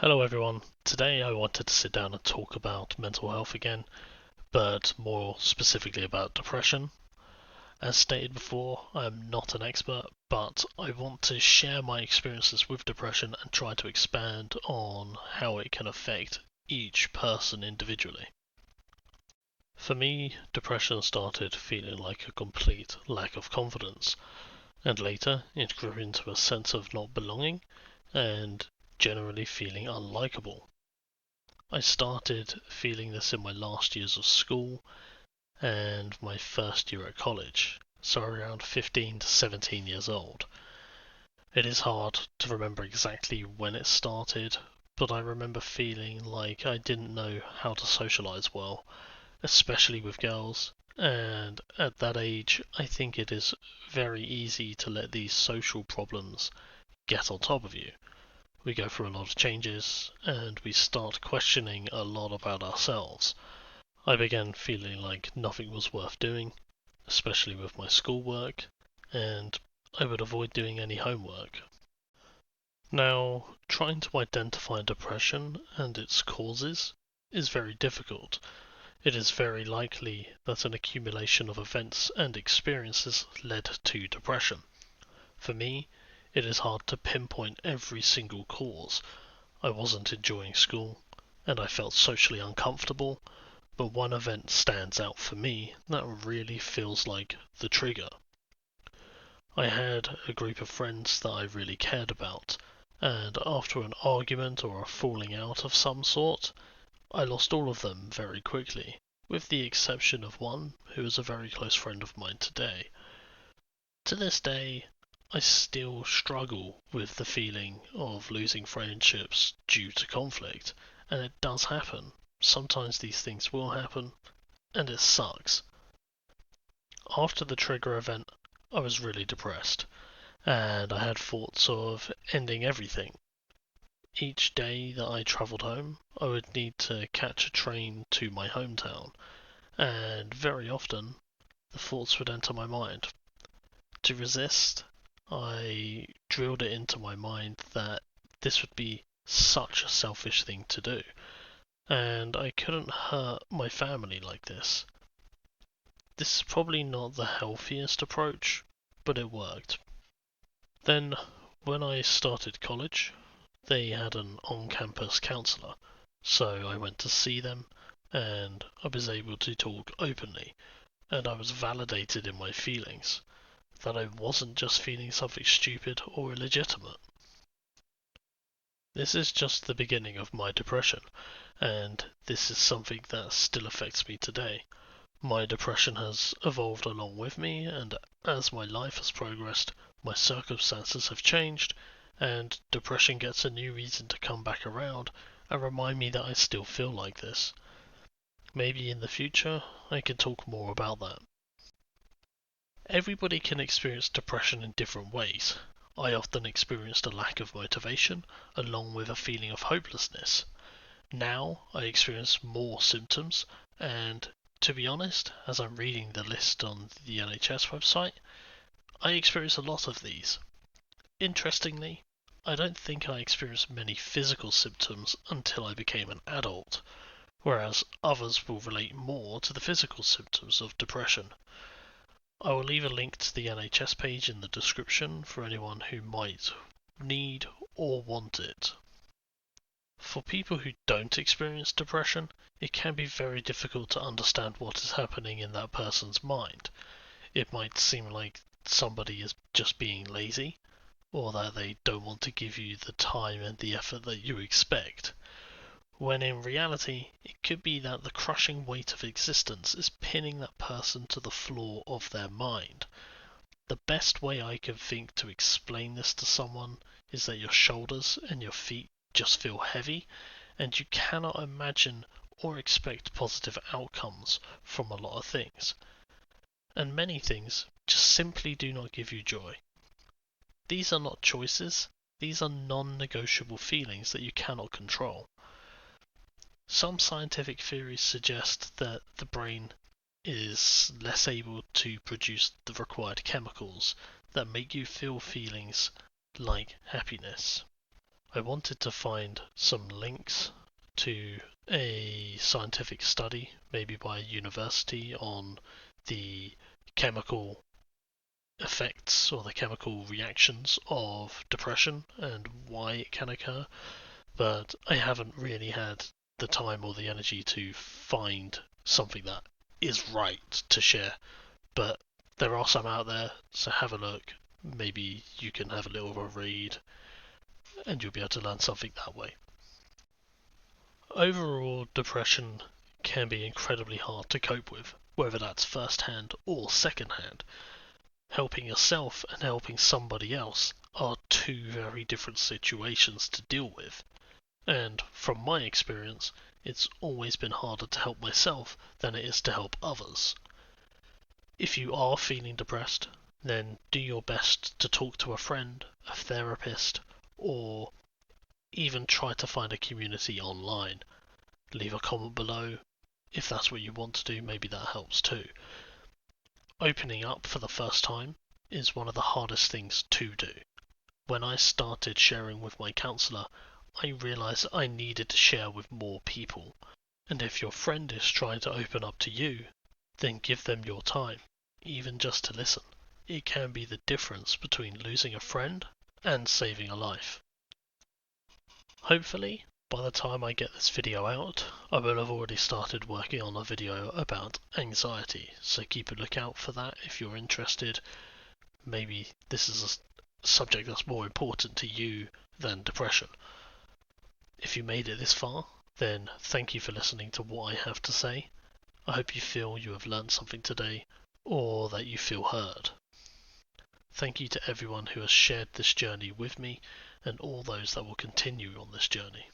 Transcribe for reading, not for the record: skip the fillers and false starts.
Hello everyone. Today I wanted to sit down and talk about mental health again, but more specifically about depression. As stated before, I'm not an expert, but I want to share my experiences with depression and try to expand on how it can affect each person individually. For me, depression started feeling like a complete lack of confidence, and later it grew into a sense of not belonging and generally feeling unlikable. I started feeling this in my last years of school and my first year at college, so around 15 to 17 years old. It is hard to remember exactly when it started, but I remember feeling like I didn't know how to socialize well, especially with girls, and at that age I think it is very easy to let these social problems get on top of you. We go through a lot of changes and we start questioning a lot about ourselves. I began feeling like nothing was worth doing, especially with my schoolwork, and I would avoid doing any homework. Now, trying to identify depression and its causes is very difficult. It is very likely that an accumulation of events and experiences led to depression. For me, it is hard to pinpoint every single cause. I wasn't enjoying school, and I felt socially uncomfortable, but one event stands out for me that really feels like the trigger. I had a group of friends that I really cared about, and after an argument or a falling out of some sort, I lost all of them very quickly, with the exception of one who is a very close friend of mine today. To this day, I still struggle with the feeling of losing friendships due to conflict, and it does happen. Sometimes these things will happen, and it sucks. After the trigger event, I was really depressed, and I had thoughts of ending everything. Each day that I travelled home, I would need to catch a train to my hometown, and very often the thoughts would enter my mind. To resist, I drilled it into my mind that this would be such a selfish thing to do, and I couldn't hurt my family like this. This is probably not the healthiest approach, but it worked. Then, when I started college, they had an on campus counselor, so I went to see them and I was able to talk openly, and I was validated in my feelings, that I wasn't just feeling something stupid or illegitimate. This is just the beginning of my depression, and this is something that still affects me today. My depression has evolved along with me, and as my life has progressed, my circumstances have changed, and depression gets a new reason to come back around and remind me that I still feel like this. Maybe in the future I can talk more about that. Everybody can experience depression in different ways. I often experienced a lack of motivation along with a feeling of hopelessness. Now I experience more symptoms, and to be honest, as I'm reading the list on the NHS website, I experience a lot of these. Interestingly, I don't think I experienced many physical symptoms until I became an adult, whereas others will relate more to the physical symptoms of depression. I will leave a link to the NHS page in the description for anyone who might need or want it. For people who don't experience depression, it can be very difficult to understand what is happening in that person's mind. It might seem like somebody is just being lazy, or that they don't want to give you the time and the effort that you expect, when in reality it could be that the crushing weight of existence is pinning that person to the floor of their mind. The best way I can think to explain this to someone is that your shoulders and your feet just feel heavy, and you cannot imagine or expect positive outcomes from a lot of things. And many things just simply do not give you joy. These are not choices, these are non-negotiable feelings that you cannot control. Some scientific theories suggest that the brain is less able to produce the required chemicals that make you feel feelings like happiness. I wanted to find some links to a scientific study, maybe by a university, on the chemical effects or the chemical reactions of depression and why it can occur, but I haven't really had the time or the energy to find something that is right to share. But there are some out there, so have a look. Maybe you can have a little of a read and you'll be able to learn something that way. Overall, depression can be incredibly hard to cope with, whether that's first hand or second hand. Helping yourself and helping somebody else are two very different situations to deal with. And from my experience, it's always been harder to help myself than it is to help others. If you are feeling depressed, then do your best to talk to a friend, a therapist, or even try to find a community online. Leave a comment below. If that's what you want to do, maybe that helps too. Opening up for the first time is one of the hardest things to do. When I started sharing with my counsellor, I realised I needed to share with more people. And if your friend is trying to open up to you, then give them your time, even just to listen. It can be the difference between losing a friend and saving a life. Hopefully, by the time I get this video out, I will have already started working on a video about anxiety, so keep a lookout for that if you're interested. Maybe this is a subject that's more important to you than depression. If you made it this far, then thank you for listening to what I have to say. I hope you feel you have learned something today, or that you feel heard. Thank you to everyone who has shared this journey with me, and all those that will continue on this journey.